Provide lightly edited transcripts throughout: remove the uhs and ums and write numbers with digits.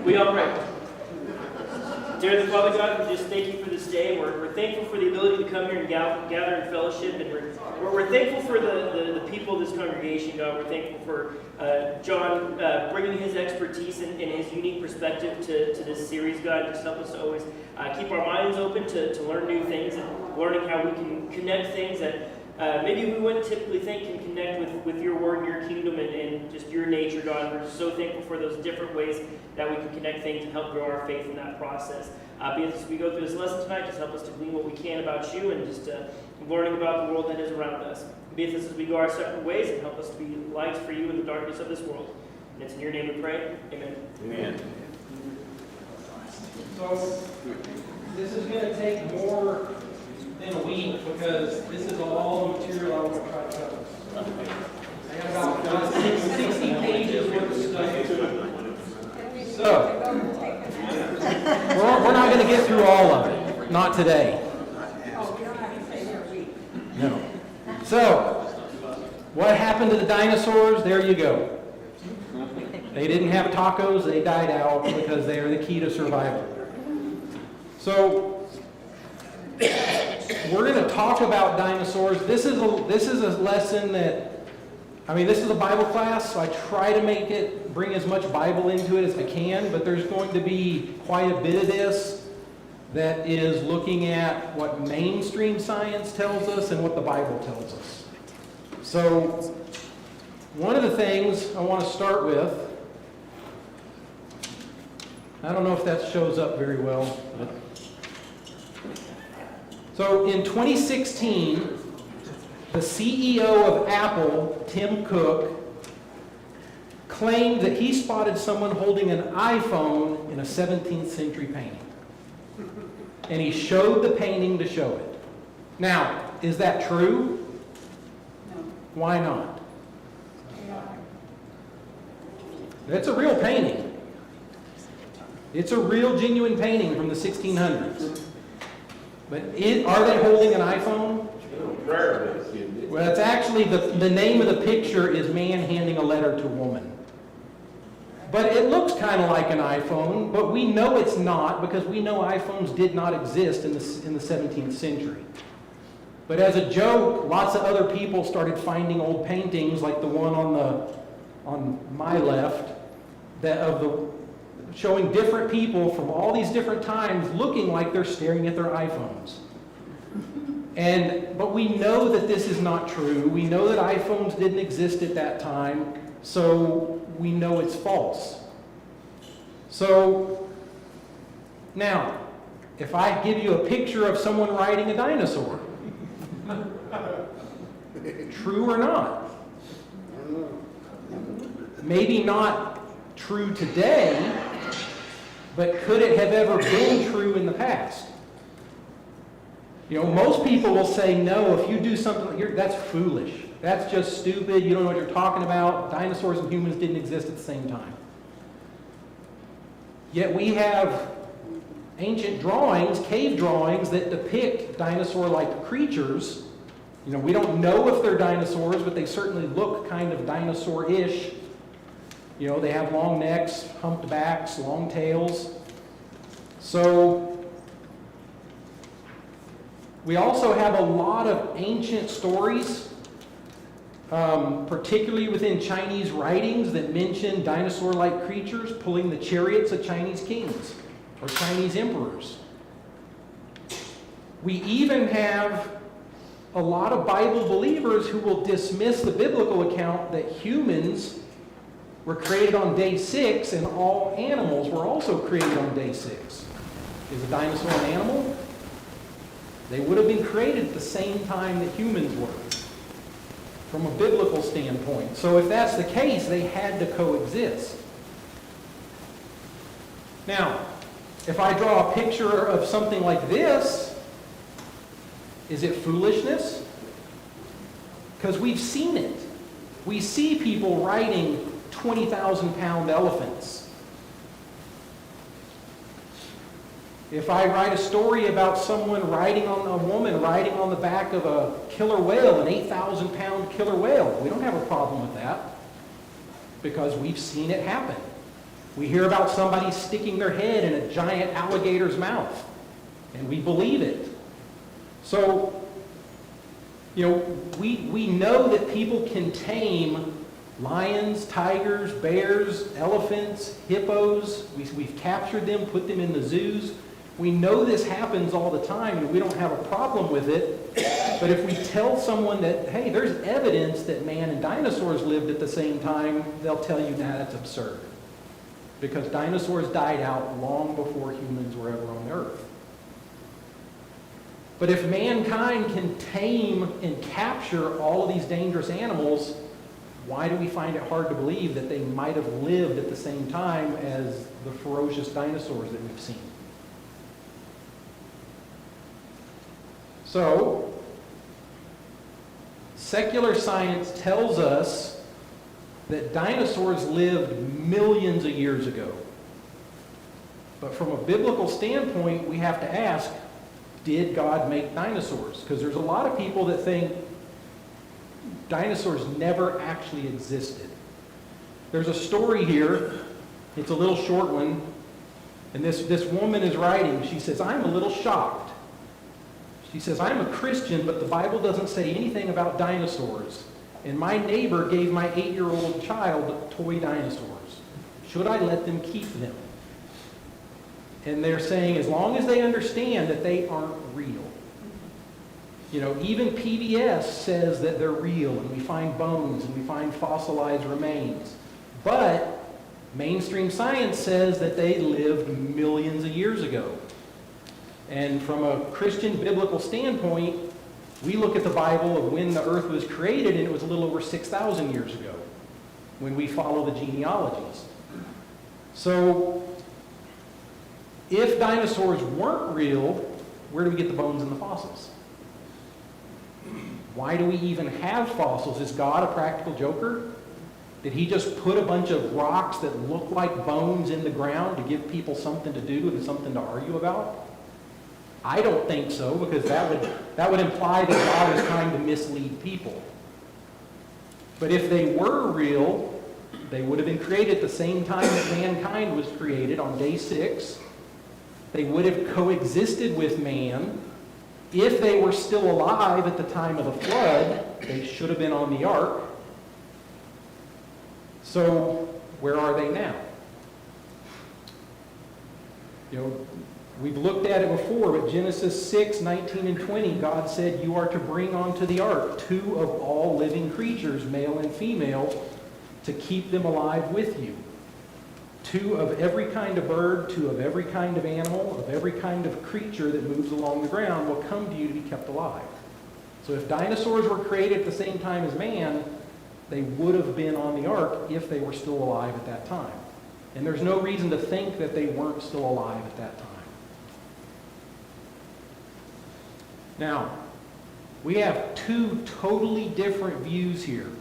We all pray. Dear the Father God, we just thank you for this day. We're thankful for the ability to come here and gather in fellowship, and we're thankful for the people of this congregation, God. We're thankful for John bringing his expertise and his unique perspective to this series, God. Just help us to always keep our minds open to learn new things and learning how we can connect things that maybe we wouldn't typically think can connect with your word and your kingdom and just your nature, God. We're so thankful for those different ways that we can connect things and help grow our faith in that process. As we go through this lesson tonight, just help us to glean what we can about you and just learning about the world that is around us. Be with us as we go our separate ways and help us to be lights for you in the darkness of this world. And it's in your name we pray. Amen. Amen. So this is going to take more than a week because this is all the material I want to try to cover. I got about 60 pages worth of stuff. So, we're not going to get through all of it. Not today. No. So, what happened to the dinosaurs? There you go. They didn't have tacos. They died out because they are the key to survival. So, we're going to talk about dinosaurs. This is a lesson that, this is a Bible class, so I try to bring as much Bible into it as I can, but there's going to be quite a bit of this that is looking at what mainstream science tells us and what the Bible tells us. So, one of the things I want to start with, I don't know if that shows up very well, but so in 2016, the CEO of Apple, Tim Cook, claimed that he spotted someone holding an iPhone in a 17th century painting. And he showed the painting to show it. Now, is that true? No. Why not? It's a real painting. It's a real genuine painting from the 1600s. But are they holding an iPhone? Well, it's actually, the name of the picture is man handing a letter to woman. But it looks kind of like an iPhone, but we know it's not because we know iPhones did not exist in the 17th century. But as a joke, lots of other people started finding old paintings like the one on my left showing different people from all these different times looking like they're staring at their iPhones. But we know that this is not true. We know that iPhones didn't exist at that time, so we know it's false. So, now, if I give you a picture of someone riding a dinosaur, true or not? Maybe not true today, but could it have ever been true in the past? Most people will say, no, if you do something, that's foolish. That's just stupid. You don't know what you're talking about. Dinosaurs and humans didn't exist at the same time. Yet we have ancient drawings, cave drawings, that depict dinosaur-like creatures. We don't know if they're dinosaurs, but they certainly look kind of dinosaur-ish. They have long necks, humped backs, long tails. So, we also have a lot of ancient stories, particularly within Chinese writings, that mention dinosaur-like creatures pulling the chariots of Chinese kings or Chinese emperors. We even have a lot of Bible believers who will dismiss the biblical account that humans were created on day 6 and all animals were also created on day 6. Is a dinosaur an animal? They would have been created at the same time that humans were, from a biblical standpoint. So if that's the case, they had to coexist. Now, if I draw a picture of something like this, is it foolishness? Because we've seen it. We see people riding 20,000-pound elephants. If I write a story about a woman riding on the back of a killer whale, an 8,000-pound killer whale, we don't have a problem with that because we've seen it happen. We hear about somebody sticking their head in a giant alligator's mouth, and we believe it. So, we know that people can tame lions, tigers, bears, elephants, hippos. We've captured them, put them in the zoos. We know this happens all the time, and we don't have a problem with it. But if we tell someone that, hey, there's evidence that man and dinosaurs lived at the same time, they'll tell you, nah, that's absurd. Because dinosaurs died out long before humans were ever on the earth. But if mankind can tame and capture all of these dangerous animals, why do we find it hard to believe that they might have lived at the same time as the ferocious dinosaurs that we've seen? So, secular science tells us that dinosaurs lived millions of years ago. But from a biblical standpoint, we have to ask, did God make dinosaurs? Because there's a lot of people that think dinosaurs never actually existed. There's a story here. It's a little short one. And this woman is writing. She says, I'm a little shocked. She says, I'm a Christian, but the Bible doesn't say anything about dinosaurs. And my neighbor gave my 8-year-old child toy dinosaurs. Should I let them keep them? And they're saying, as long as they understand that they aren't real. Even PBS says that they're real, and we find bones, and we find fossilized remains. But mainstream science says that they lived millions of years ago. And from a Christian biblical standpoint, we look at the Bible of when the earth was created, and it was a little over 6,000 years ago when we follow the genealogies. So, if dinosaurs weren't real, where do we get the bones and the fossils? Why do we even have fossils? Is God a practical joker? Did he just put a bunch of rocks that look like bones in the ground to give people something to do and something to argue about? I don't think so, because that would imply that God was trying to mislead people. But if they were real, they would have been created at the same time that mankind was created, on day 6. They would have coexisted with man. If they were still alive at the time of the flood, they should have been on the ark. So, where are they now? We've looked at it before, but Genesis 6, 19 and 20, God said, you are to bring onto the ark 2 of all living creatures, male and female, to keep them alive with you. 2 of every kind of bird, 2 of every kind of animal, of every kind of creature that moves along the ground will come to you to be kept alive. So if dinosaurs were created at the same time as man, they would have been on the ark if they were still alive at that time. And there's no reason to think that they weren't still alive at that time. Now, we have 2 totally different views here.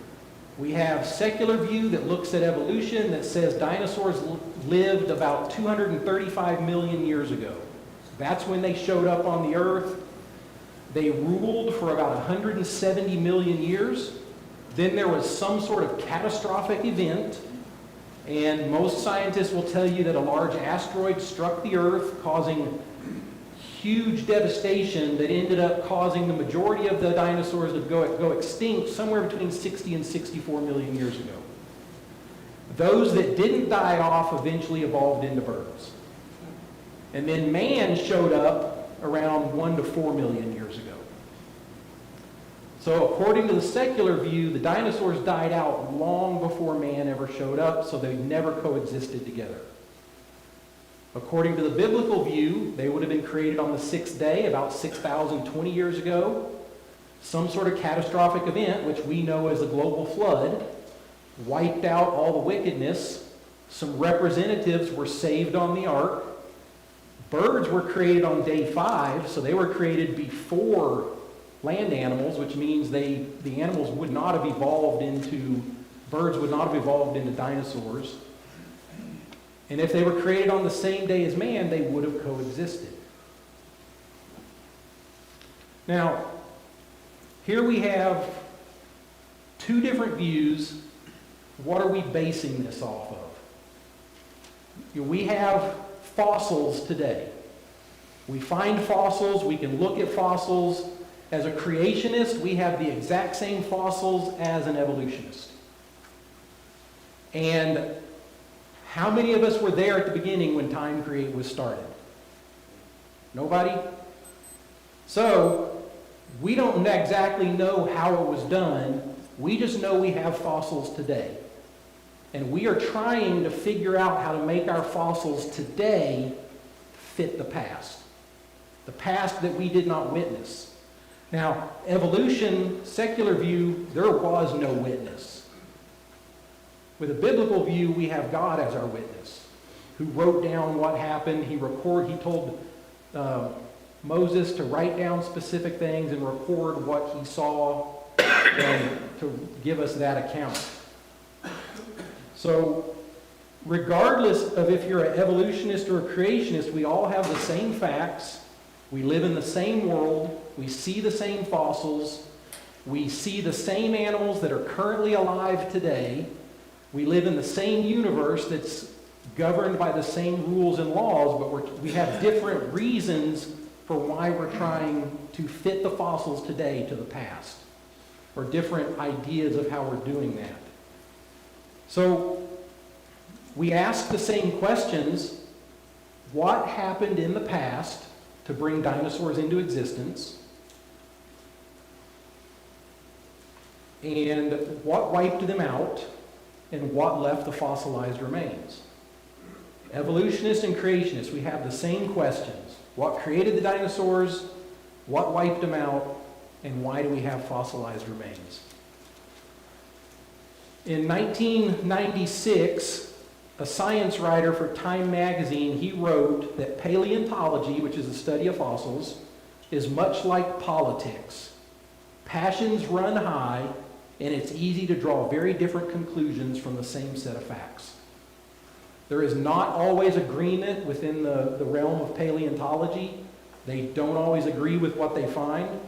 We have secular view that looks at evolution, that says dinosaurs lived about 235 million years ago. That's when they showed up on the earth. They ruled for about 170 million years. Then there was some sort of catastrophic event, and most scientists will tell you that a large asteroid struck the earth, causing huge devastation that ended up causing the majority of the dinosaurs to go extinct somewhere between 60 and 64 million years ago. Those that didn't die off eventually evolved into birds. And then man showed up around 1 to 4 million years ago. So according to the secular view, the dinosaurs died out long before man ever showed up, so they never coexisted together. According to the biblical view, they would have been created on the 6th day, about 6,020 years ago. Some sort of catastrophic event, which we know as the global flood, wiped out all the wickedness. Some representatives were saved on the ark. Birds were created on day 5, so they were created before land animals, which means the animals would not have evolved into, birds would not have evolved into dinosaurs. And if they were created on the same day as man, they would have coexisted. Now, here we have 2 different views. What are we basing this off of? We have fossils today. We find fossils, we can look at fossils. As a creationist, we have the exact same fossils as an evolutionist. And how many of us were there at the beginning when time was started? Nobody? So, we don't exactly know how it was done. We just know we have fossils today. And we are trying to figure out how to make our fossils today fit the past. The past that we did not witness. Now, evolution, secular view, there was no witness. With a biblical view, we have God as our witness, who wrote down what happened. He told Moses to write down specific things and record what he saw and to give us that account. So, regardless of if you're an evolutionist or a creationist, we all have the same facts. We live in the same world. We see the same fossils. We see the same animals that are currently alive today. We live in the same universe that's governed by the same rules and laws, but we have different reasons for why we're trying to fit the fossils today to the past, or different ideas of how we're doing that. So we ask the same questions. What happened in the past to bring dinosaurs into existence? And what wiped them out? And what left the fossilized remains? Evolutionists and creationists, we have the same questions. What created the dinosaurs? What wiped them out? And why do we have fossilized remains? In 1996, a science writer for Time magazine, he wrote that paleontology, which is the study of fossils, is much like politics. Passions run high, and it's easy to draw very different conclusions from the same set of facts. There is not always agreement within the realm of paleontology. They don't always agree with what they find.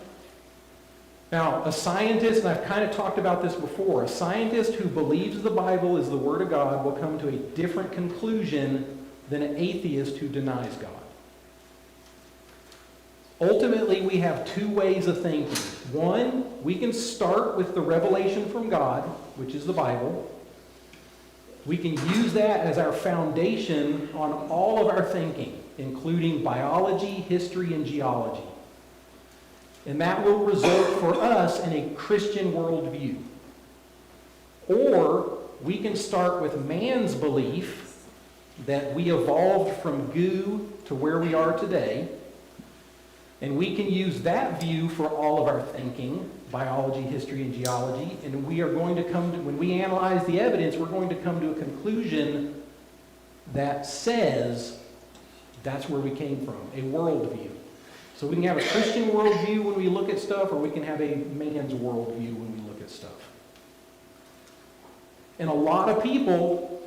Now, a scientist, and I've kind of talked about this before, a scientist who believes the Bible is the Word of God will come to a different conclusion than an atheist who denies God. Ultimately, we have two ways of thinking. One, we can start with the revelation from God, which is the Bible. We can use that as our foundation on all of our thinking, including biology, history, and geology. And that will result for us in a Christian worldview. Or we can start with man's belief that we evolved from goo to where we are today. And we can use that view for all of our thinking, biology, history, and geology. And we are going to come to, when we analyze the evidence, we're going to come to a conclusion that says that's where we came from, a worldview. So we can have a Christian worldview when we look at stuff, or we can have a man's worldview when we look at stuff. And a lot of people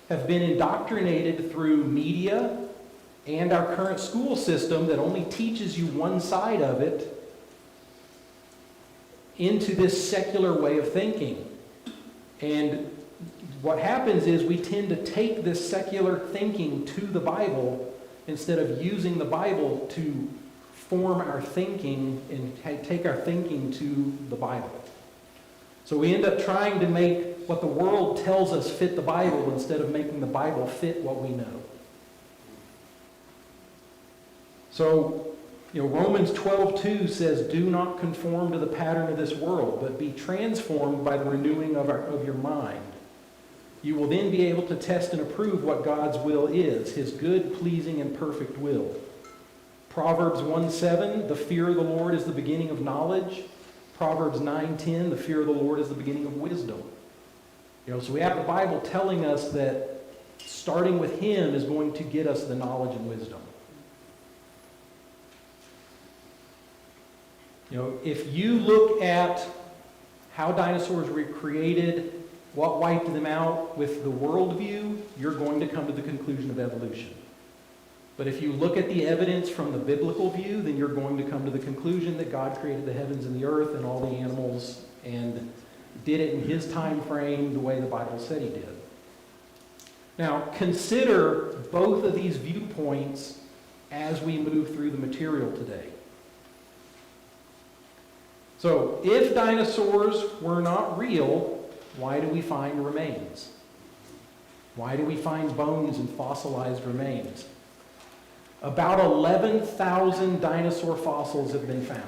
have been indoctrinated through media and our current school system that only teaches you one side of it into this secular way of thinking. And what happens is we tend to take this secular thinking to the Bible instead of using the Bible to form our thinking and take our thinking to the Bible. So we end up trying to make what the world tells us fit the Bible instead of making the Bible fit what we know. So, Romans 12:2 says, "Do not conform to the pattern of this world, but be transformed by the renewing of your mind. You will then be able to test and approve what God's will is, his good, pleasing, and perfect will." Proverbs 1:7, "The fear of the Lord is the beginning of knowledge." Proverbs 9:10, "The fear of the Lord is the beginning of wisdom." So we have the Bible telling us that starting with him is going to get us the knowledge and wisdom. If you look at how dinosaurs were created, what wiped them out with the worldview, you're going to come to the conclusion of evolution. But if you look at the evidence from the biblical view, then you're going to come to the conclusion that God created the heavens and the earth and all the animals and did it in his time frame the way the Bible said he did. Now, consider both of these viewpoints as we move through the material today. So, if dinosaurs were not real, why do we find remains? Why do we find bones and fossilized remains? About 11,000 dinosaur fossils have been found.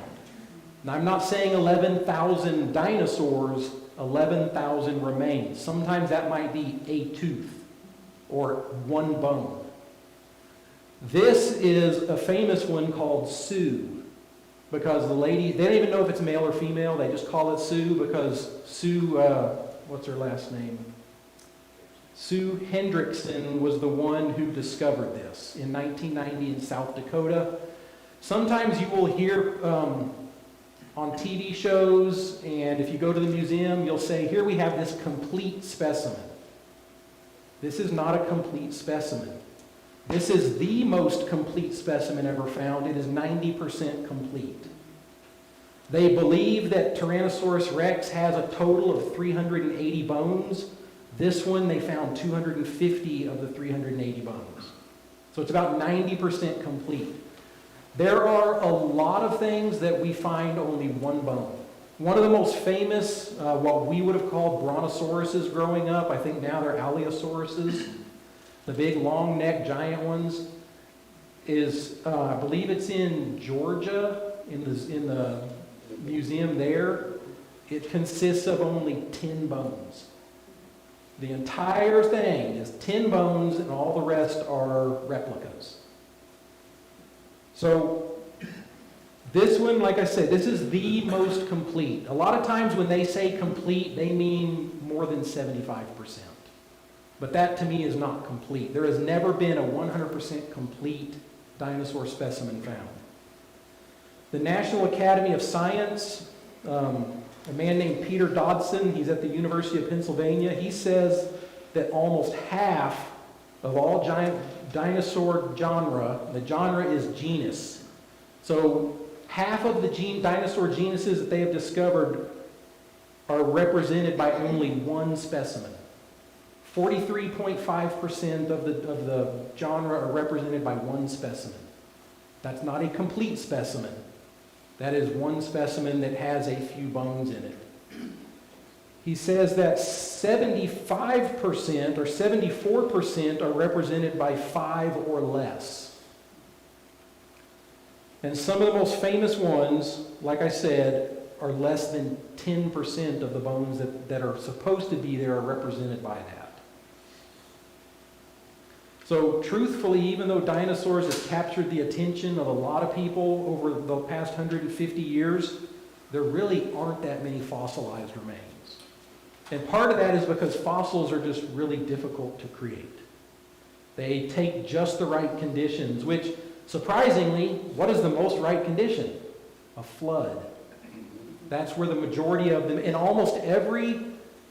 Now, I'm not saying 11,000 dinosaurs, 11,000 remains. Sometimes that might be a tooth or one bone. This is a famous one called Sue, because the lady, they don't even know if it's male or female, they just call it Sue because Sue, what's her last name? Sue Hendrickson was the one who discovered this in 1990 in South Dakota. Sometimes you will hear on TV shows, and if you go to the museum, you'll say, here we have this complete specimen. This is not a complete specimen. This is the most complete specimen ever found. It is 90% complete. They believe that Tyrannosaurus rex has a total of 380 bones. This one, they found 250 of the 380 bones. So it's about 90% complete. There are a lot of things that we find only one bone. One of the most famous, what we would have called brontosauruses growing up, I think now they're allosaurus, the big long neck giant ones, is, I believe it's in Georgia, in the museum there. It consists of only 10 bones. The entire thing is 10 bones and all the rest are replicas. So this one, like I said, this is the most complete. A lot of times when they say complete, they mean more than 75%. But that to me is not complete. There has never been a 100% complete dinosaur specimen found. The National Academy of Science, a man named Peter Dodson, he's at the University of Pennsylvania, he says that almost half of all giant dinosaur genre, the genre is genus. So half of the dinosaur genuses that they have discovered are represented by only one specimen. 43.5% of the genre are represented by one specimen. That's not a complete specimen. That is one specimen that has a few bones in it. He says that 75% or 74% are represented by 5 or less. And some of the most famous ones, like I said, are less than 10% of the bones that are supposed to be there are represented by that. So truthfully, even though dinosaurs have captured the attention of a lot of people over the past 150 years, there really aren't that many fossilized remains. And part of that is because fossils are just really difficult to create. They take just the right conditions, which surprisingly, what is the most right condition? A flood. That's where the majority of them, and almost every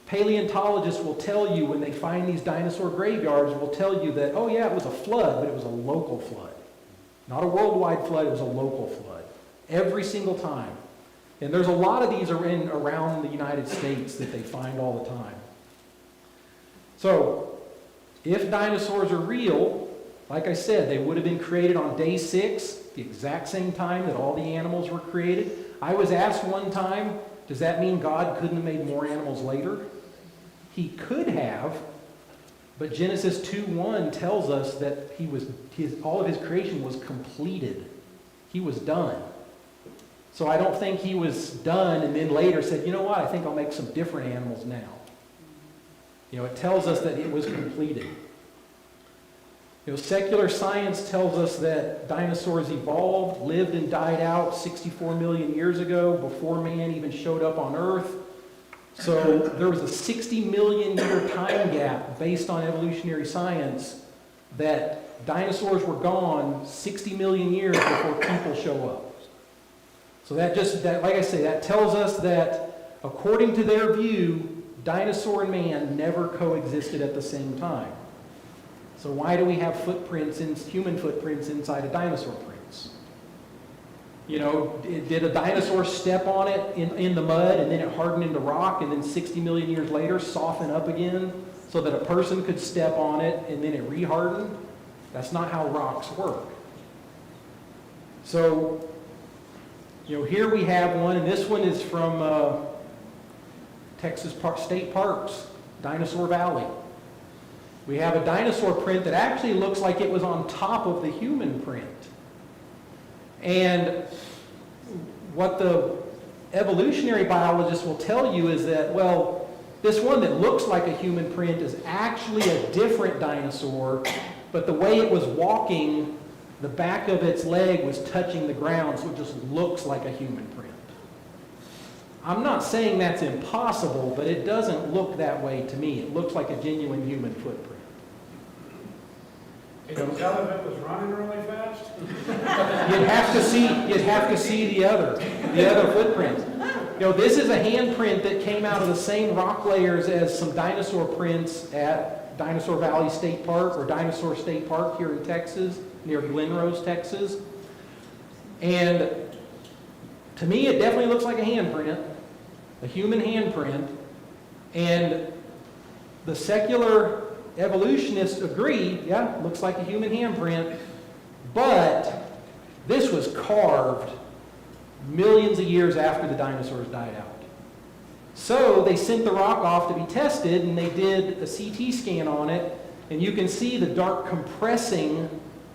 paleontologist will tell you when they find these dinosaur graveyards, will tell you that, oh yeah, it was a flood, but it was a local flood. Not a worldwide flood, it was a local flood. Every single time. And there's a lot of these around the United States that they find all the time. So, if dinosaurs are real, like I said, they would have been created on day 6, the exact same time that all the animals were created. I was asked one time, does that mean God couldn't have made more animals later? He could have, but Genesis 2:1 tells us that all of his creation was completed. He was done. So I don't think he was done and then later said, you know what, I think I'll make some different animals now. You know, it tells us that it was completed. You know, secular science tells us that dinosaurs evolved, lived and died out 64 million years ago before man even showed up on Earth. So there was a 60 million year time gap based on evolutionary science that dinosaurs were gone 60 million years before people show up. So that like I say, that tells us that according to their view, dinosaur and man never coexisted at the same time. So why do we have human footprints inside of dinosaur prints? You know, did a dinosaur step on it in the mud and then it hardened into rock and then 60 million years later soften up again so that a person could step on it and then it rehardened. That's not how rocks work. So, here we have one, and this one is from Texas State Parks, Dinosaur Valley. We have a dinosaur print that actually looks like it was on top of the human print. And what the evolutionary biologists will tell you is that, well, this one that looks like a human print is actually a different dinosaur, but the way it was walking, the back of its leg was touching the ground, so it just looks like a human print. I'm not saying that's impossible, but it doesn't look that way to me. It looks like a genuine human footprint. Can you tell if it was running really fast? You'd have to see the other footprints. This is a handprint that came out of the same rock layers as some dinosaur prints at Dinosaur Valley State Park or Dinosaur State Park here in Texas, near Glen Rose, Texas. And to me, it definitely looks like a handprint, a human handprint. And the secular evolutionists agree, yeah, looks like a human handprint, but this was carved millions of years after the dinosaurs died out. So they sent the rock off to be tested, and they did a CT scan on it, and you can see the dark compressing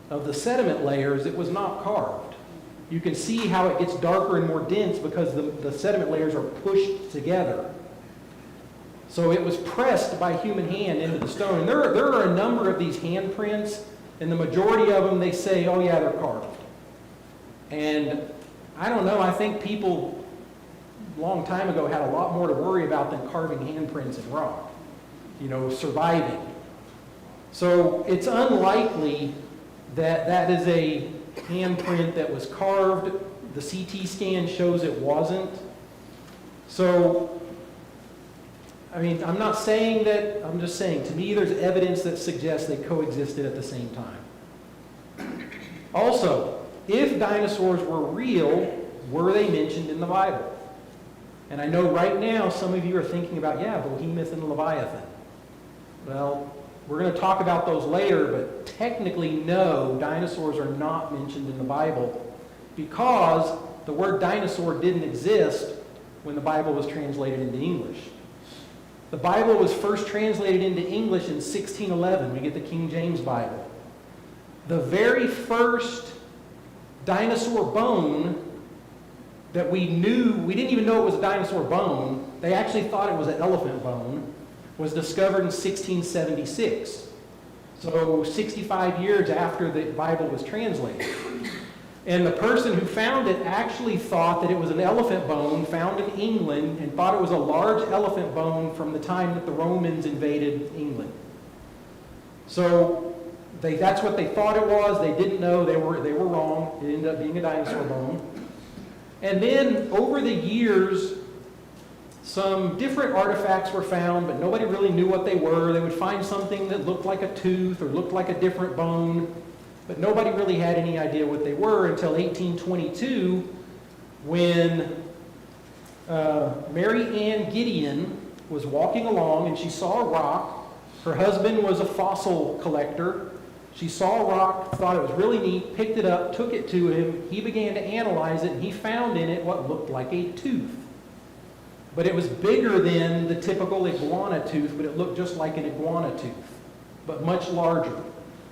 of the sediment layers. It was not carved. You can see how it gets darker and more dense because the sediment layers are pushed together. So it was pressed by human hand into the stone. And there are a number of these handprints, and the majority of them, they say, oh yeah, they're carved. And I don't know, I think people a long time ago had a lot more to worry about than carving handprints in rock, surviving. So it's unlikely that that is a handprint that was carved. The CT scan shows it wasn't. So, I'm not saying that, I'm just saying, to me there's evidence that suggests they coexisted at the same time. Also, if dinosaurs were real, were they mentioned in the Bible? And I know right now some of you are thinking about, yeah, Behemoth and Leviathan. Well, we're going to talk about those later, but technically, no, dinosaurs are not mentioned in the Bible because the word dinosaur didn't exist when the Bible was translated into English. The Bible was first translated into English in 1611. We get the King James Bible. The very first dinosaur bone that we didn't even know it was a dinosaur bone. They actually thought it was an elephant bone, was discovered in 1676. So 65 years after the Bible was translated. And the person who found it actually thought that it was an elephant bone found in England and thought it was a large elephant bone from the time that the Romans invaded England. So that's what they thought it was. They didn't know. They were wrong. It ended up being a dinosaur bone. And then over the years, some different artifacts were found, but nobody really knew what they were. They would find something that looked like a tooth or looked like a different bone, but nobody really had any idea what they were until 1822 when Mary Ann Gideon was walking along and she saw a rock. Her husband was a fossil collector. She saw a rock, thought it was really neat, picked it up, took it to him. He began to analyze it, and he found in it what looked like a tooth. But it was bigger than the typical iguana tooth, but it looked just like an iguana tooth, but much larger.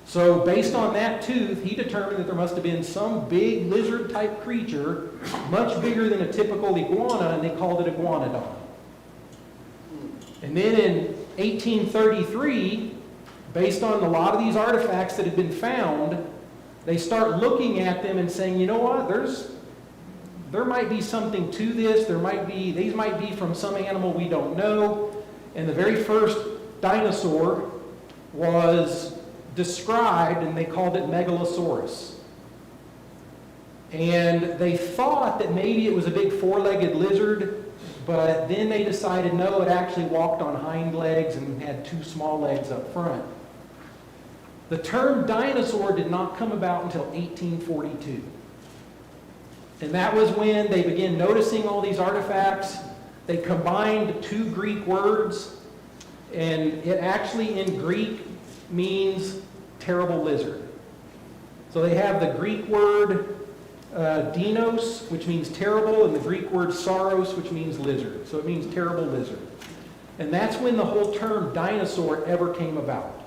So based on that tooth, he determined that there must have been some big lizard-type creature, much bigger than a typical iguana, and they called it iguanodon. And then in 1833, based on a lot of these artifacts that had been found, they start looking at them and saying, you know what, there might be something to this. These might be from some animal we don't know. And the very first dinosaur was described, and they called it Megalosaurus. And they thought that maybe it was a big four-legged lizard, but then they decided, no, it actually walked on hind legs and had two small legs up front. The term dinosaur did not come about until 1842. And that was when they began noticing all these artifacts. They combined two Greek words, And it actually in Greek means terrible lizard. So they have the Greek word dinos, which means terrible, and the Greek word sauros, which means lizard. So it means terrible lizard. And that's when the whole term dinosaur ever came about.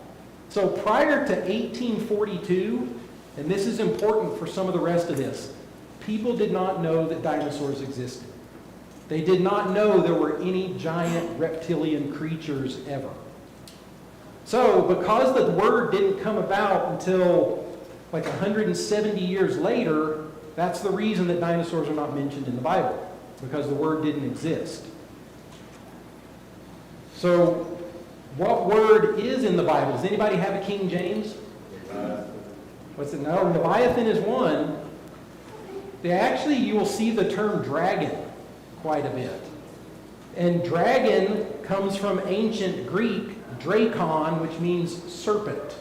So prior to 1842, and this is important for some of the rest of this, people did not know that dinosaurs existed. They did not know there were any giant reptilian creatures ever. So because the word didn't come about until like 170 years later, that's the reason that dinosaurs are not mentioned in the Bible, because the word didn't exist. So what word is in the Bible? Does anybody have a King James? What's it? No, Leviathan is one. Actually, you will see the term dragon quite a bit. And dragon comes from ancient Greek, drakon, which means serpent.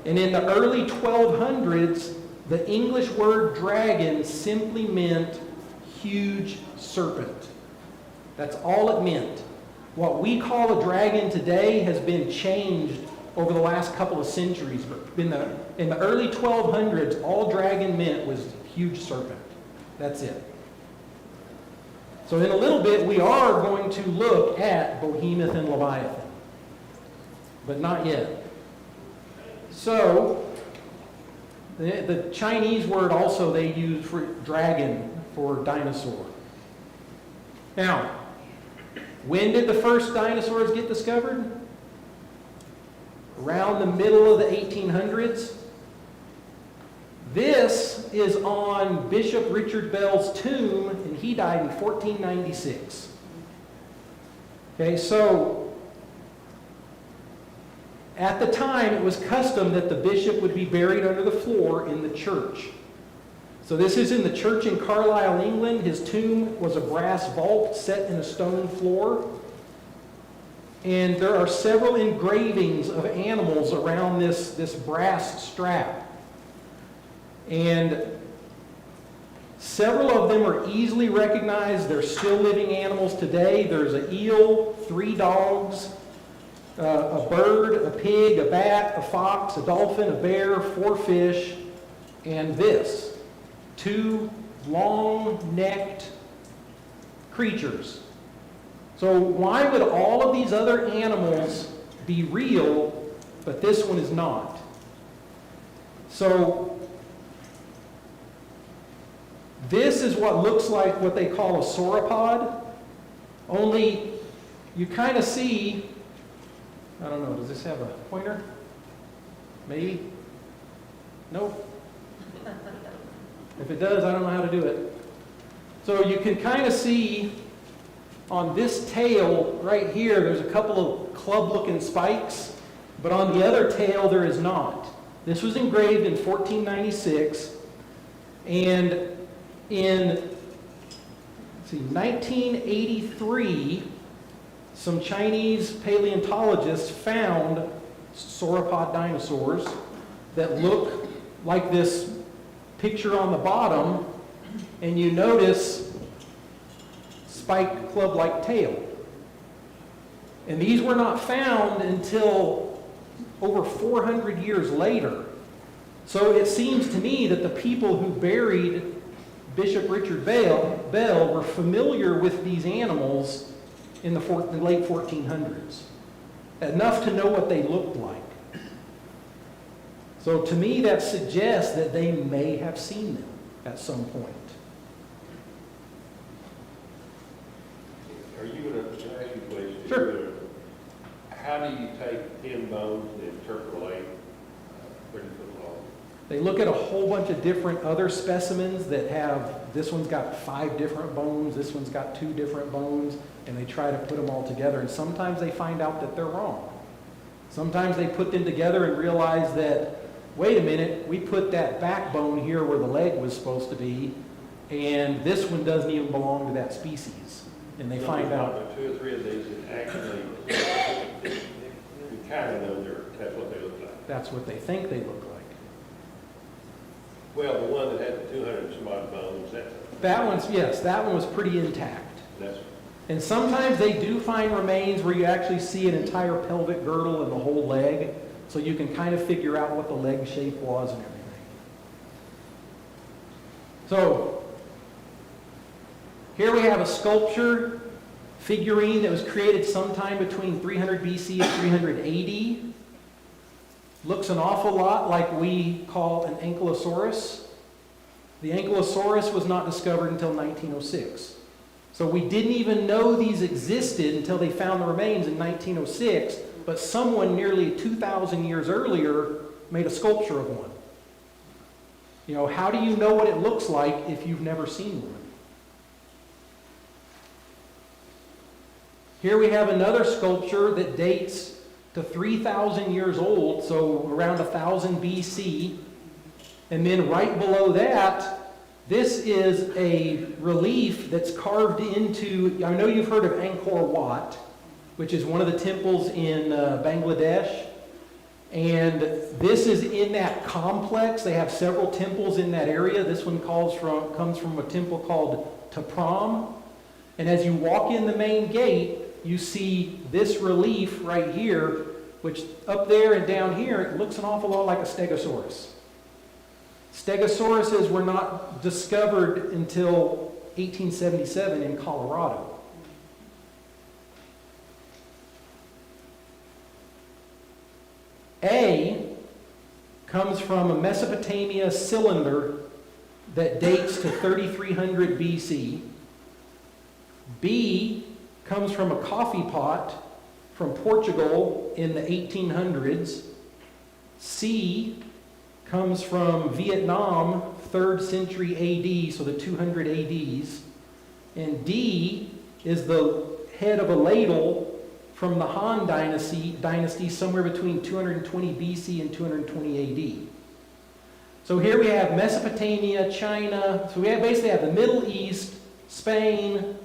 And in the early 1200s, the English word dragon simply meant huge serpent. That's all it meant. What we call a dragon today has been changed over the last couple of centuries. But in the early 1200s, all dragon meant was huge serpent. That's it. So in a little bit, we are going to look at Behemoth and Leviathan. But not yet. So, the Chinese word also they use for dragon for dinosaur. Now, when did the first dinosaurs get discovered? Around the middle of the 1800s. This is on Bishop Richard Bell's tomb, and he died in 1496. Okay, so at the time, it was custom that the bishop would be buried under the floor in the church. So this is in the church in Carlisle, England. His tomb was a brass vault set in a stone floor. And there are several engravings of animals around this brass strap. And several of them are easily recognized. They're still living animals today. There's an eel, 3 dogs, a bird, a pig, a bat, a fox, a dolphin, a bear, 4 fish, and this. 2 long-necked creatures. So why would all of these other animals be real, but this one is not? So this is what looks like what they call a sauropod, only you kind of see, I don't know, does this have a pointer? Maybe? Nope. If it does, I don't know how to do it. So you can kind of see on this tail right here, there's a couple of club-looking spikes, but on the other tail there is not. This was engraved in 1496, and in 1983, some Chinese paleontologists found sauropod dinosaurs that look like this picture on the bottom, and you notice spiked club-like tail. And these were not found until over 400 years later. So it seems to me that the people who buried Bishop Richard Bell were familiar with these animals in the late 1400s, enough to know what they looked like. So to me, that suggests that they may have seen them at some point. Are you going to ask you a question? Sure. How do you take 10 bones and interpolate 30-foot long? They look at a whole bunch of different other specimens that have, this one's got 5 different bones, this one's got 2 different bones, and they try to put them all together. And sometimes they find out that they're wrong. Sometimes they put them together and realize that, wait a minute, we put that backbone here where the leg was supposed to be, and this one doesn't even belong to that species. And they find out. 2 or 3 of these that actually, you kind of know that's what they look like. That's what they think they look like. Well, the one that had the 200 some odd bones, That one's, yes, that one was pretty intact. that's And sometimes they do find remains where you actually see an entire pelvic girdle and the whole leg, so you can kind of figure out what the leg shape was and everything. So, here we have a sculpture figurine that was created sometime between 300 BC and 300 AD. Looks an awful lot like we call an ankylosaurus. The ankylosaurus was not discovered until 1906. So we didn't even know these existed until they found the remains in 1906, but someone nearly 2,000 years earlier made a sculpture of one. You know, how do you know what it looks like if you've never seen one? Here we have another sculpture that dates to 3,000 years old, so around 1000 BC. And then right below that, this is a relief that's carved into, I know you've heard of Angkor Wat, which is one of the temples in Bangladesh. And this is in that complex. They have several temples in that area. This one comes from a temple called Tapram. And as you walk in the main gate, you see this relief right here, which up there and down here, it looks an awful lot like a stegosaurus. Stegosauruses were not discovered until 1877 in Colorado. A comes from a Mesopotamia cylinder that dates to 3300 BC. B comes from a coffee pot from Portugal in the 1800s. C comes from Vietnam, 3rd century AD, so the 200 ADs. And D is the head of a ladle from the Han dynasty somewhere between 220 BC and 220 AD. So here we have Mesopotamia, China. So we basically have the Middle East, Spain,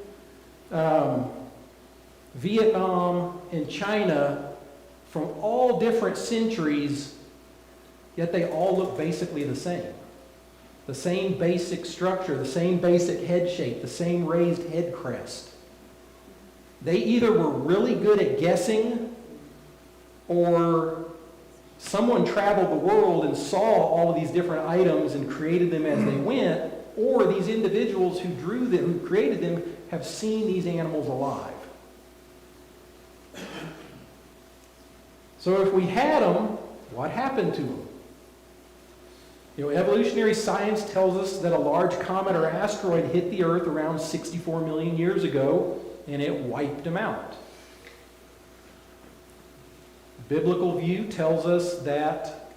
Vietnam, and China from all different centuries, yet they all look basically the same. The same basic structure, the same basic head shape, the same raised head crest. They either were really good at guessing, or someone traveled the world and saw all of these different items and created them as they went, or these individuals who drew them, who created them, have seen these animals alive. So if we had them, what happened to them? You know, evolutionary science tells us that a large comet or asteroid hit the Earth around 64 million years ago, and it wiped them out. Biblical view tells us that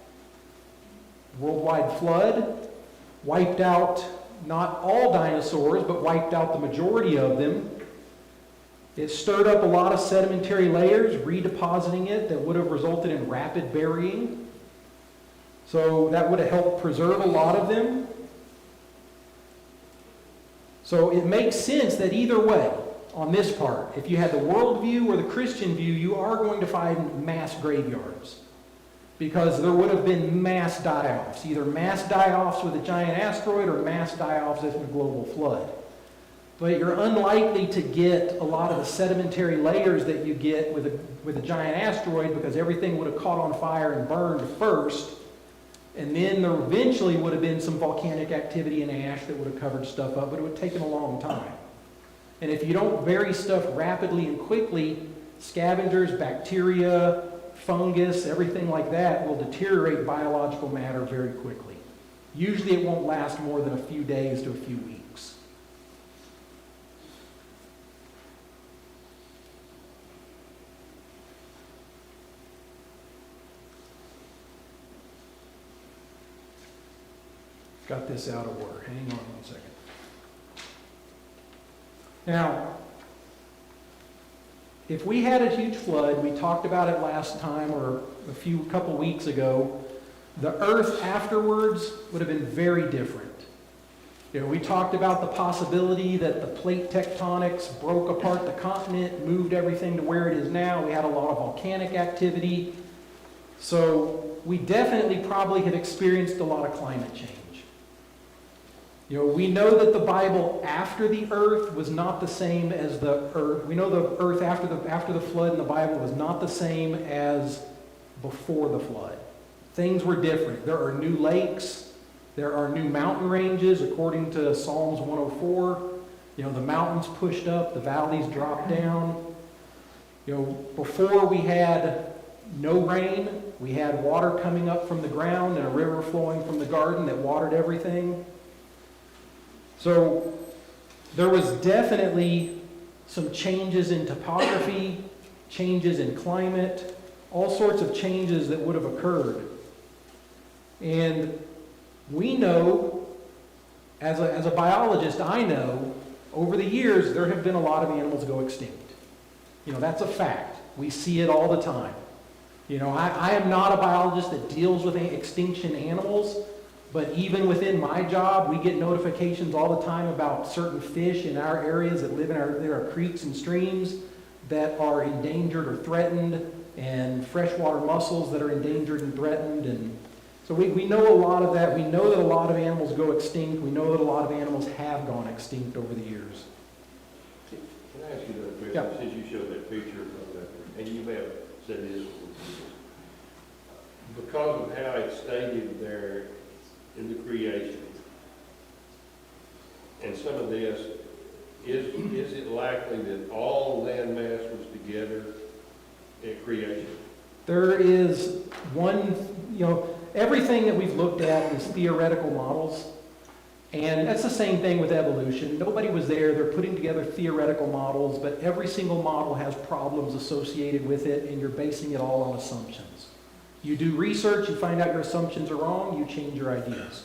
worldwide flood wiped out not all dinosaurs, but wiped out the majority of them. It stirred up a lot of sedimentary layers, redepositing it, that would have resulted in rapid burying. So that would have helped preserve a lot of them. So it makes sense that either way, on this part, if you had the world view or the Christian view, you are going to find mass graveyards. Because there would have been mass die-offs, either mass die-offs with a giant asteroid or mass die-offs with a global flood. But you're unlikely to get a lot of the sedimentary layers that you get with a giant asteroid, because everything would have caught on fire and burned first. And then there eventually would have been some volcanic activity and ash that would have covered stuff up, but it would have taken a long time. And if you don't bury stuff rapidly and quickly, scavengers, bacteria, fungus, everything like that will deteriorate biological matter very quickly. Usually it won't last more than a few days to a few weeks. Got this out of order. Hang on one second. Now, if we had a huge flood, we talked about it last time or a couple weeks ago, the earth afterwards would have been very different. You know, we talked about the possibility that the plate tectonics broke apart the continent, moved everything to where it is now. We had a lot of volcanic activity. So we definitely probably have experienced a lot of climate change. We know that the Bible after the earth was not the same as the earth. We know the earth after the flood in the Bible was not the same as before the flood. Things were different. There are new lakes. There are new mountain ranges, according to Psalms 104. The mountains pushed up, the valleys dropped down. Before we had no rain, we had water coming up from the ground and a river flowing from the garden that watered everything. So there was definitely some changes in topography, changes in climate, all sorts of changes that would have occurred. And we know, as a biologist, I know, over the years, there have been a lot of animals go extinct. That's a fact. We see it all the time. I am not a biologist that deals with extinction animals, but even within my job, we get notifications all the time about certain fish in our areas that live in there are creeks and streams that are endangered or threatened, and freshwater mussels that are endangered and threatened. And so we know a lot of that. We know that a lot of animals go extinct. We know that a lot of animals have gone extinct over the years. Can I ask you another question? Yeah. Since you showed that picture of that, and you may have said this, because of how it's stated there in the creation, and some of this, is it likely that all land mass was together at creation? There is one, everything that we've looked at is theoretical models. And that's the same thing with evolution. Nobody was there. They're putting together theoretical models, but every single model has problems associated with it, and you're basing it all on assumptions. You do research, you find out your assumptions are wrong, you change your ideas.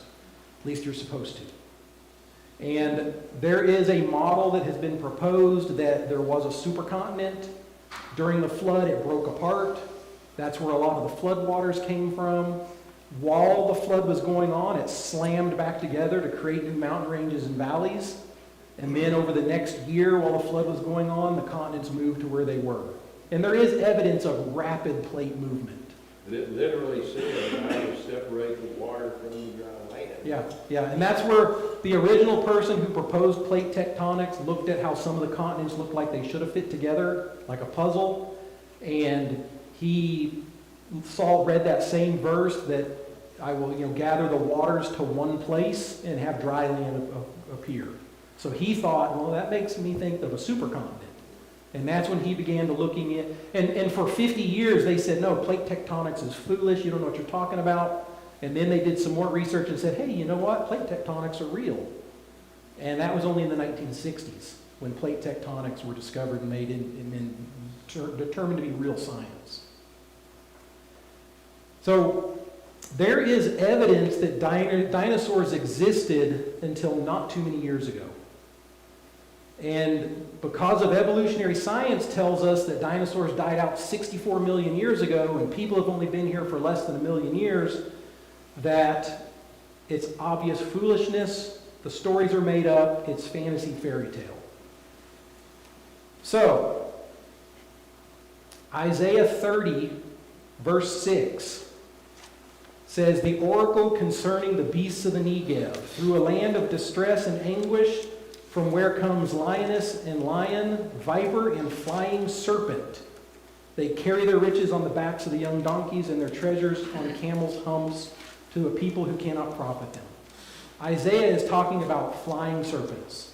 At least you're supposed to. And there is a model that has been proposed that there was a supercontinent. During the flood, it broke apart. That's where a lot of the floodwaters came from. While the flood was going on, it slammed back together to create new mountain ranges and valleys. And then over the next year, while the flood was going on, the continents moved to where they were. And there is evidence of rapid plate movement. It literally says, I will separate the water from the dry land. Yeah, and that's where the original person who proposed plate tectonics looked at how some of the continents looked like they should have fit together, like a puzzle, and he read that same verse that I will gather the waters to one place and have dry land appear. So he thought, well, that makes me think of a supercontinent. And that's when he began to looking at, and for 50 years they said, no, plate tectonics is foolish, you don't know what you're talking about. And then they did some more research and said, hey, you know what, plate tectonics are real. And that was only in the 1960s when plate tectonics were discovered and made and determined to be real science. So there is evidence that dinosaurs existed until not too many years ago. And because of evolutionary science tells us that dinosaurs died out 64 million years ago and people have only been here for less than 1 million years, that it's obvious foolishness, the stories are made up, it's fantasy fairy tale. So, Isaiah 30, verse 6 says, the oracle concerning the beasts of the Negev, through a land of distress and anguish, from where comes lioness and lion, viper and flying serpent. They carry their riches on the backs of the young donkeys and their treasures on camels' humps to a people who cannot profit them. Isaiah is talking about flying serpents.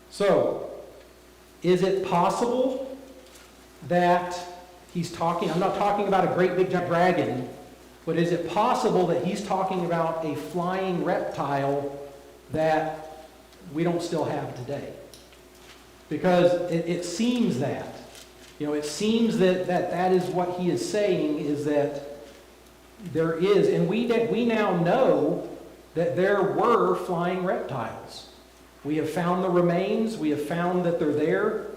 So, is it possible that he's talking, I'm not talking about a great big giant dragon, but is it possible that he's talking about a flying reptile that we don't still have today? Because it seems that, it seems that is what he is saying, is that there is, and we now know that there were flying reptiles. We have found the remains, we have found that they're there.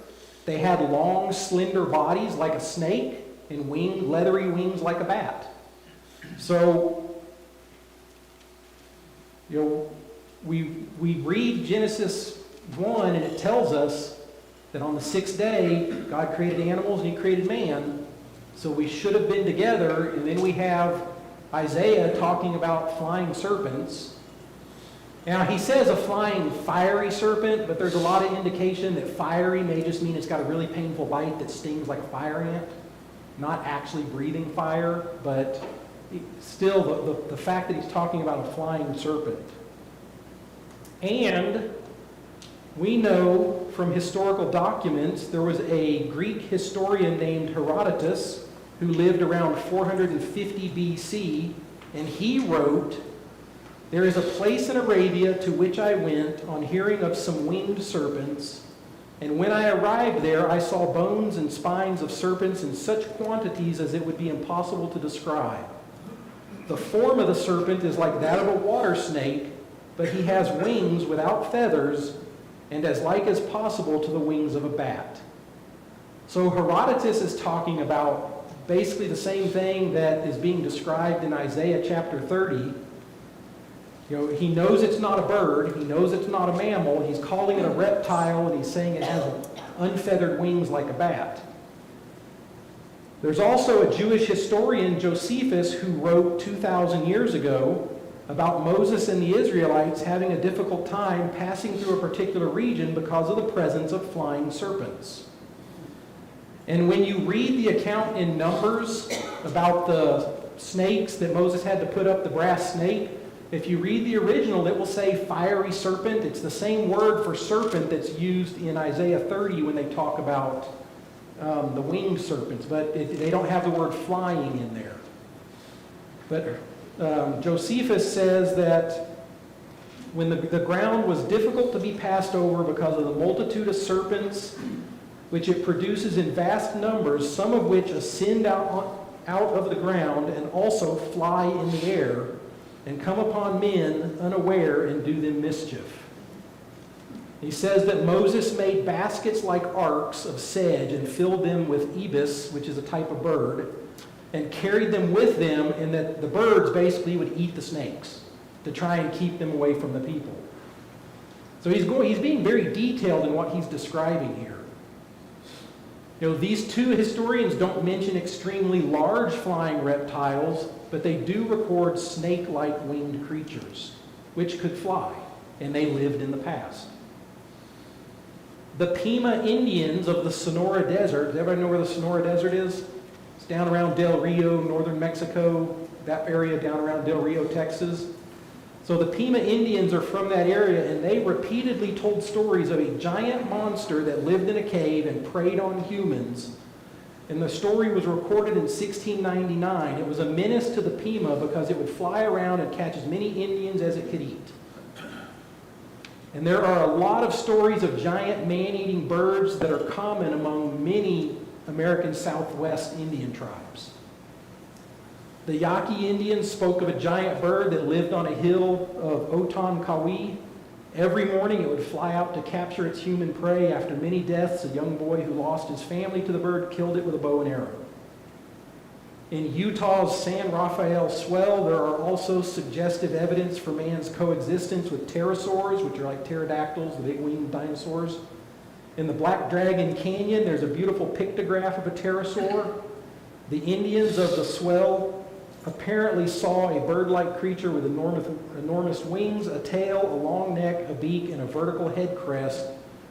They had long, slender bodies like a snake and leathery wings like a bat. So, we read Genesis 1 and it tells us that on the sixth day, God created animals and he created man. So we should have been together, and then we have Isaiah talking about flying serpents. Now, he says a flying fiery serpent, but there's a lot of indication that fiery may just mean it's got a really painful bite that stings like a fire ant, not actually breathing fire, but still the fact that he's talking about a flying serpent. And we know from historical documents there was a Greek historian named Herodotus who lived around 450 BC, and he wrote, "There is a place in Arabia to which I went on hearing of some winged serpents, and when I arrived there I saw bones and spines of serpents in such quantities as it would be impossible to describe. The form of the serpent is like that of a water snake, but he has wings without feathers, and as like as possible to the wings of a bat." So Herodotus is talking about basically the same thing that is being described in Isaiah chapter 30. You know, he knows it's not a bird, he knows it's not a mammal, he's calling it a reptile, and he's saying it has unfeathered wings like a bat. There's also a Jewish historian, Josephus, who wrote 2,000 years ago about Moses and the Israelites having a difficult time passing through a particular region because of the presence of flying serpents. And when you read the account in Numbers about the snakes that Moses had to put up, the brass snake, if you read the original, it will say fiery serpent. It's the same word for serpent that's used in Isaiah 30 when they talk about the winged serpents, but they don't have the word flying in there. But Josephus says that when the ground was difficult to be passed over because of the multitude of serpents which it produces in vast numbers, some of which ascend out of the ground and also fly in the air and come upon men unaware and do them mischief. He says that Moses made baskets like arks of sedge and filled them with ibis, which is a type of bird, and carried them with them, and that the birds basically would eat the snakes to try and keep them away from the people. So he's being very detailed in what he's describing here. You know, these two historians don't mention extremely large flying reptiles, but they do record snake-like winged creatures, which could fly, and they lived in the past. The Pima Indians of the Sonora Desert, does everybody know where the Sonora Desert is? It's down around Del Rio, northern Mexico, that area down around Del Rio, Texas. So the Pima Indians are from that area, and they repeatedly told stories of a giant monster that lived in a cave and preyed on humans. And the story was recorded in 1699. It was a menace to the Pima because it would fly around and catch as many Indians as it could eat. And there are a lot of stories of giant man-eating birds that are common among many American Southwest Indian tribes. The Yaqui Indians spoke of a giant bird that lived on a hill of Otonkawi. Every morning it would fly out to capture its human prey. After many deaths, a young boy who lost his family to the bird killed it with a bow and arrow. In Utah's San Rafael Swell, there are also suggestive evidence for man's coexistence with pterosaurs, which are like pterodactyls, the big winged dinosaurs. In the Black Dragon Canyon, there's a beautiful pictograph of a pterosaur. The Indians of the Swell apparently saw a bird-like creature with enormous wings, a tail, a long neck, a beak, and a vertical head crest,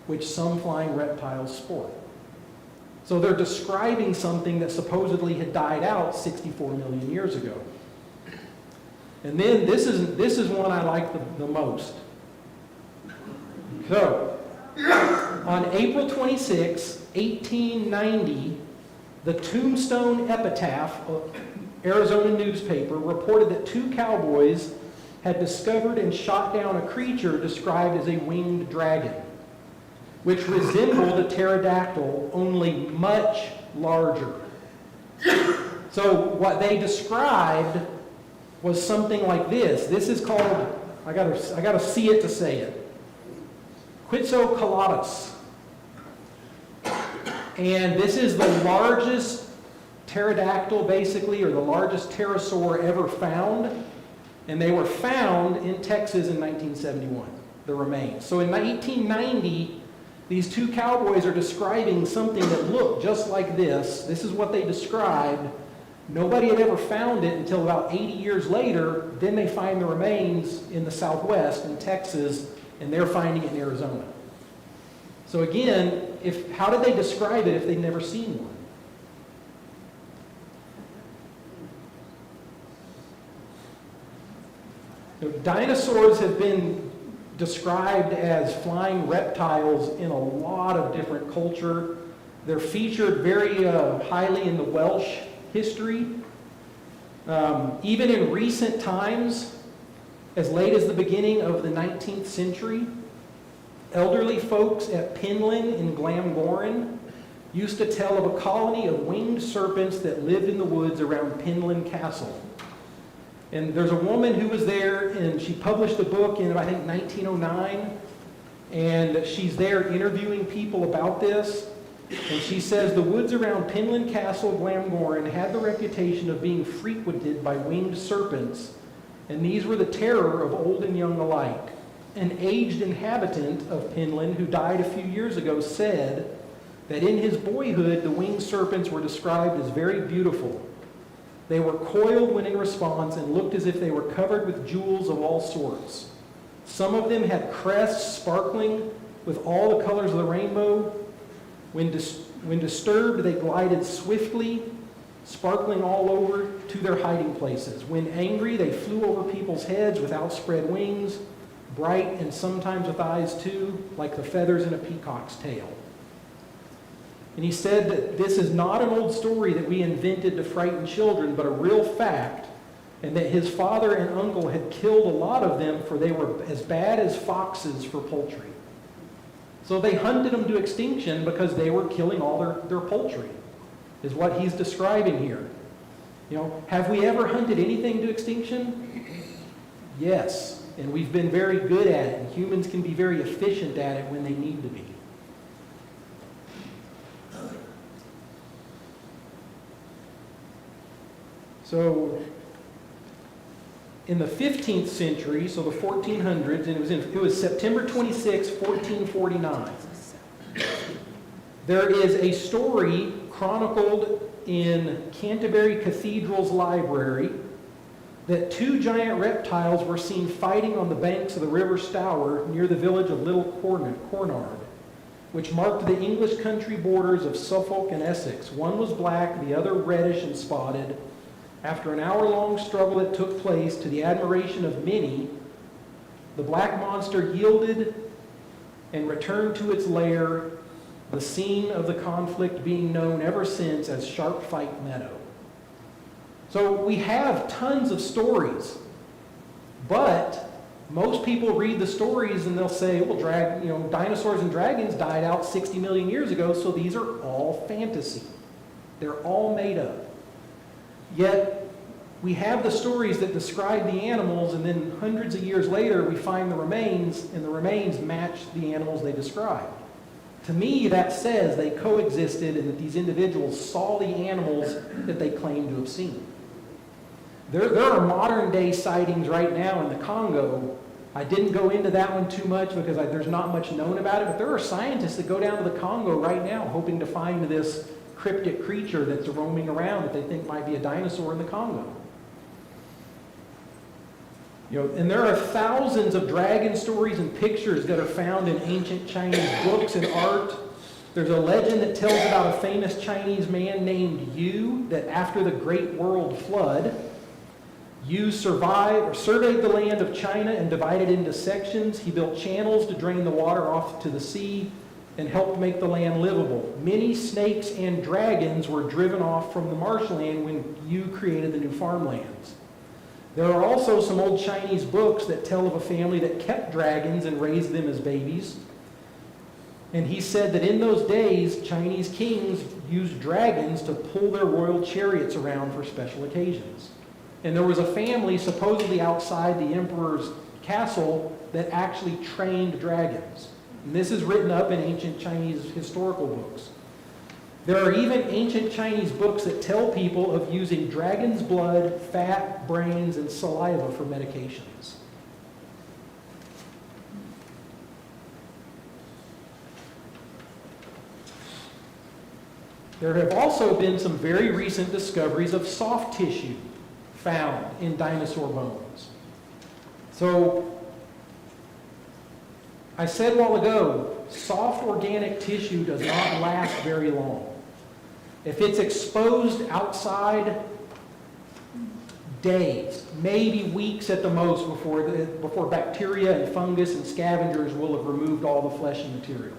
which some flying reptiles sport. So they're describing something that supposedly had died out 64 million years ago. And then this is one I like the most. So, on April 26, 1890, the Tombstone Epitaph, Arizona newspaper, reported that two cowboys had discovered and shot down a creature described as a winged dragon, which resembled a pterodactyl, only much larger. So what they described was something like this. This is called, I gotta see it to say it, Quetzalcoatlus. And this is the largest pterodactyl, basically, or the largest pterosaur ever found. And they were found in Texas in 1971, the remains. So in 1890, these two cowboys are describing something that looked just like this. This is what they described. Nobody had ever found it until about 80 years later. Then they find the remains in the Southwest, in Texas, and they're finding it in Arizona. So again, how did they describe it if they'd never seen one? Dinosaurs have been described as flying reptiles in a lot of different culture. They're featured very highly in the Welsh history. Even in recent times, as late as the beginning of the 19th century, elderly folks at Penlyn in Glamgorren used to tell of a colony of winged serpents that lived in the woods around Penlyn Castle. And there's a woman who was there, and she published a book in, I think, 1909, and she's there interviewing people about this. And she says the woods around Penlyn Castle, Glamgorren, had the reputation of being frequented by winged serpents, and these were the terror of old and young alike. An aged inhabitant of Penlyn, who died a few years ago, said that in his boyhood the winged serpents were described as very beautiful. They were coiled when in response and looked as if they were covered with jewels of all sorts. Some of them had crests sparkling with all the colors of the rainbow. When disturbed, they glided swiftly, sparkling all over to their hiding places. When angry, they flew over people's heads with outspread wings, bright and sometimes with eyes too, like the feathers in a peacock's tail. And he said that this is not an old story that we invented to frighten children, but a real fact, and that his father and uncle had killed a lot of them, for they were as bad as foxes for poultry. So they hunted them to extinction because they were killing all their poultry, is what he's describing here. You know, have we ever hunted anything to extinction? Yes, and we've been very good at it, and humans can be very efficient at it when they need to be. So in the 15th century, so the 1400s, and it was September 26, 1449. There is a story chronicled in Canterbury Cathedral's library that two giant reptiles were seen fighting on the banks of the River Stour near the village of Little Cornard, which marked the English country borders of Suffolk and Essex. One was black, the other reddish and spotted. After an hour-long struggle that took place to the admiration of many, the black monster yielded and returned to its lair, the scene of the conflict being known ever since as Sharp Fight Meadow. So we have tons of stories, but most people read the stories and they'll say, well, dinosaurs and dragons died out 60 million years ago, so these are all fantasy. They're all made up. Yet, we have the stories that describe the animals, and then hundreds of years later, we find the remains, and the remains match the animals they described. To me, that says they coexisted and that these individuals saw the animals that they claim to have seen. There are modern-day sightings right now in the Congo. I didn't go into that one too much because there's not much known about it, but there are scientists that go down to the Congo right now hoping to find this cryptic creature that's roaming around that they think might be a dinosaur in the Congo. And there are thousands of dragon stories and pictures that are found in ancient Chinese books and art. There's a legend that tells about a famous Chinese man named Yu, that after the Great World Flood, Yu surveyed the land of China and divided it into sections. He built channels to drain the water off to the sea and helped make the land livable. Many snakes and dragons were driven off from the marshland when Yu created the new farmlands. There are also some old Chinese books that tell of a family that kept dragons and raised them as babies. And he said that in those days, Chinese kings used dragons to pull their royal chariots around for special occasions. And there was a family supposedly outside the emperor's castle that actually trained dragons. And this is written up in ancient Chinese historical books. There are even ancient Chinese books that tell people of using dragon's blood, fat, brains, and saliva for medications. There have also been some very recent discoveries of soft tissue found in dinosaur bones. So, I said a while ago, soft organic tissue does not last very long. If it's exposed outside, days, maybe weeks at the most before bacteria and fungus and scavengers will have removed all the flesh and material.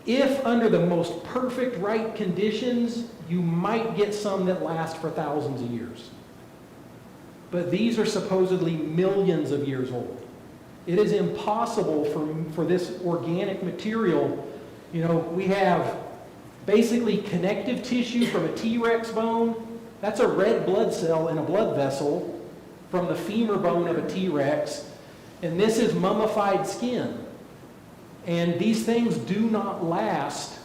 If under the most perfect right conditions, you might get some that last for thousands of years. But these are supposedly millions of years old. It is impossible for this organic material, we have basically connective tissue from a T-Rex bone. That's a red blood cell in a blood vessel from the femur bone of a T-Rex. And this is mummified skin. And these things do not last.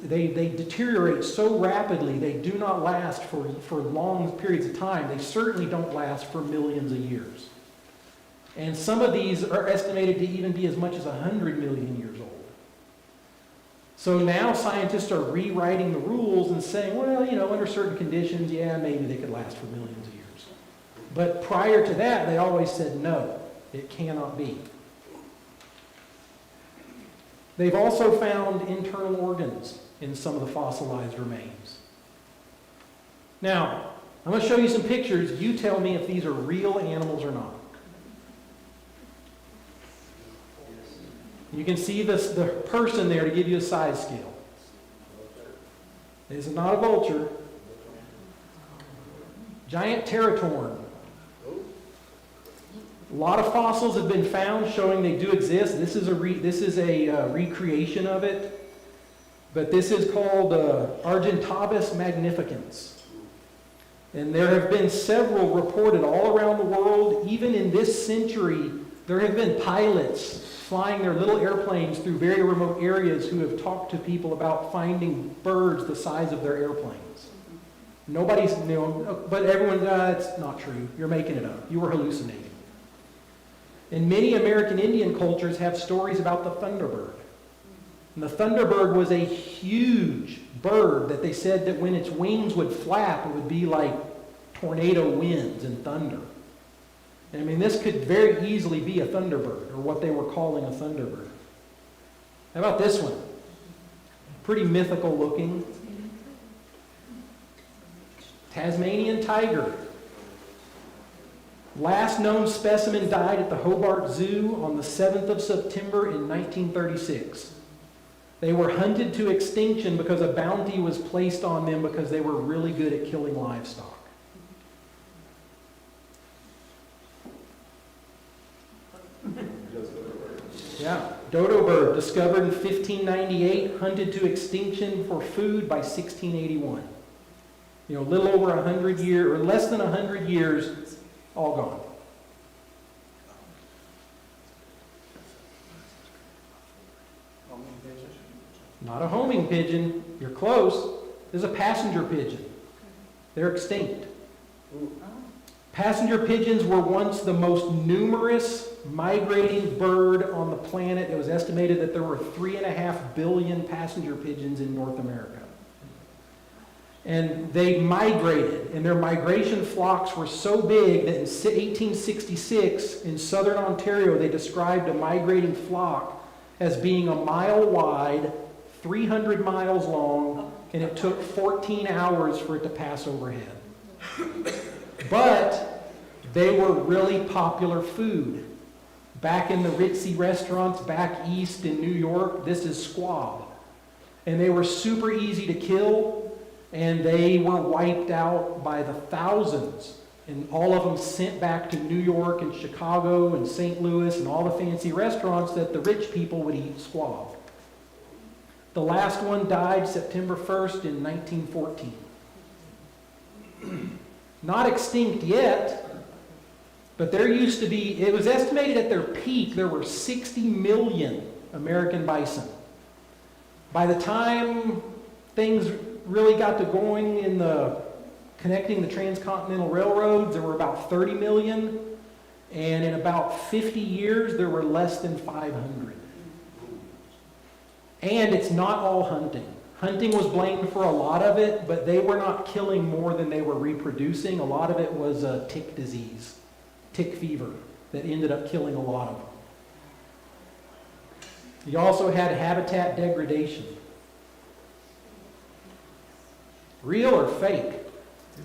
They deteriorate so rapidly, they do not last for long periods of time. They certainly don't last for millions of years. And some of these are estimated to even be as much as 100 million years old. So now scientists are rewriting the rules and saying, well, under certain conditions, maybe they could last for millions of years. But prior to that, they always said, no, it cannot be. They've also found internal organs in some of the fossilized remains. Now, I'm going to show you some pictures. You tell me if these are real animals or not. You can see the person there to give you a size scale. This is not a vulture. Giant teratorn. A lot of fossils have been found showing they do exist. This is a recreation of it. But this is called Argentavis magnificens. And there have been several reported all around the world. Even in this century, there have been pilots flying their little airplanes through very remote areas who have talked to people about finding birds the size of their airplanes. Nobody's, but everyone, that's not true. You're making it up. You were hallucinating. And many American Indian cultures have stories about the thunderbird. And the thunderbird was a huge bird that they said that when its wings would flap, it would be like tornado winds and thunder. I mean, this could very easily be a thunderbird, or what they were calling a thunderbird. How about this one? Pretty mythical looking. Tasmanian tiger. Last known specimen died at the Hobart Zoo on the 7th of September in 1936. They were hunted to extinction because a bounty was placed on them because they were really good at killing livestock. Yeah, dodo bird, discovered in 1598, hunted to extinction for food by 1681. A little over 100 years, or less than 100 years, all gone. Not a homing pigeon. You're close. There's a passenger pigeon. They're extinct. Passenger pigeons were once the most numerous migrating bird on the planet. It was estimated that there were 3.5 billion passenger pigeons in North America. And they migrated, and their migration flocks were so big that in 1866 in southern Ontario they described a migrating flock as being a mile wide, 300 miles long, and it took 14 hours for it to pass overhead. But they were really popular food. Back in the ritzy restaurants back east in New York, this is squab. And they were super easy to kill, and they were wiped out by the thousands. And all of them sent back to New York and Chicago and St. Louis and all the fancy restaurants that the rich people would eat squab. The last one died September 1st in 1914. Not extinct yet, but there used to be, it was estimated at their peak, there were 60 million American bison. By the time things really got to going in connecting the transcontinental railroads, there were about 30 million, and in about 50 years, there were less than 500. And it's not all hunting. Hunting was blamed for a lot of it, but they were not killing more than they were reproducing. A lot of it was a tick disease, tick fever, that ended up killing a lot of them. You also had habitat degradation. Real or fake?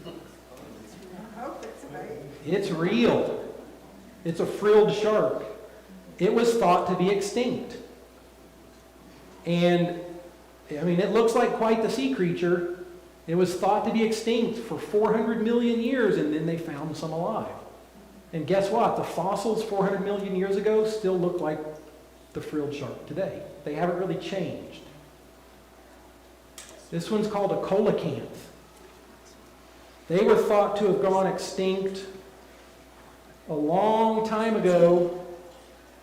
I hope it's fake. It's real. It's a frilled shark. It was thought to be extinct. And, I mean, it looks like quite the sea creature. It was thought to be extinct for 400 million years, and then they found some alive. And guess what? The fossils 400 million years ago still look like the frilled shark today. They haven't really changed. This one's called a coelacanth. They were thought to have gone extinct a long time ago,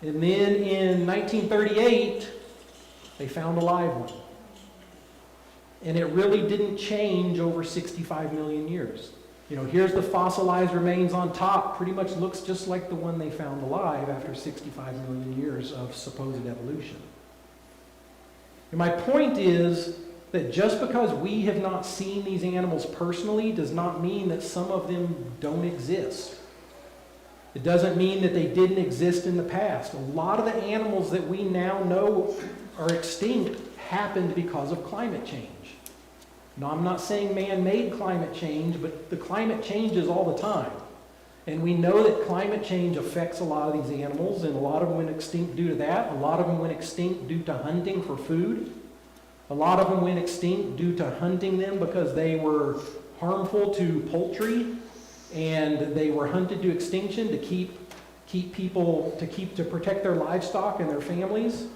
and then in 1938, they found a live one. And it really didn't change over 65 million years. You know, here's the fossilized remains on top. Pretty much looks just like the one they found alive after 65 million years of supposed evolution. And my point is that just because we have not seen these animals personally does not mean that some of them don't exist. It doesn't mean that they didn't exist in the past. A lot of the animals that we now know are extinct happened because of climate change. Now, I'm not saying man-made climate change, but the climate changes all the time. And we know that climate change affects a lot of these animals, and a lot of them went extinct due to that. A lot of them went extinct due to hunting for food. A lot of them went extinct due to hunting them because they were harmful to poultry, and they were hunted to extinction to protect their livestock and their families.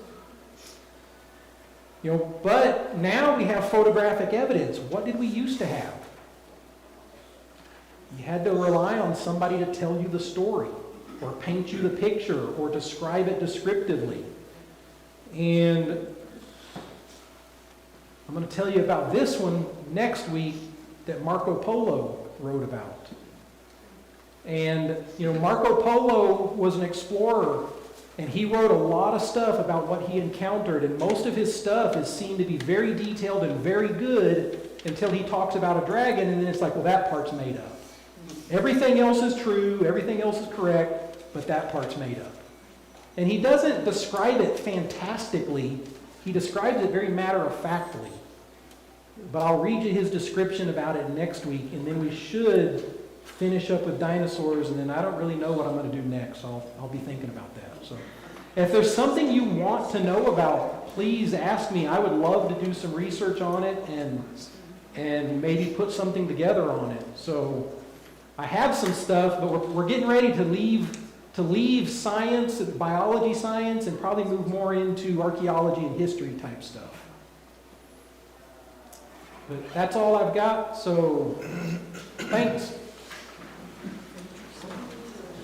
You know, but now we have photographic evidence. What did we used to have? You had to rely on somebody to tell you the story, or paint you the picture, or describe it descriptively. And I'm going to tell you about this one next week that Marco Polo wrote about. And, you know, Marco Polo was an explorer, and he wrote a lot of stuff about what he encountered, and most of his stuff is seen to be very detailed and very good until he talks about a dragon, and then it's like, well, that part's made up. Everything else is true, everything else is correct, but that part's made up. And he doesn't describe it fantastically, he describes it very matter-of-factly. But I'll read you his description about it next week, and then we should finish up with dinosaurs, and then I don't really know what I'm going to do next, so I'll be thinking about that. So, if there's something you want to know about, please ask me. I would love to do some research on it and maybe put something together on it. So, I have some stuff, but we're getting ready to leave science, biology science, and probably move more into archaeology and history type stuff. But that's all I've got, so thanks.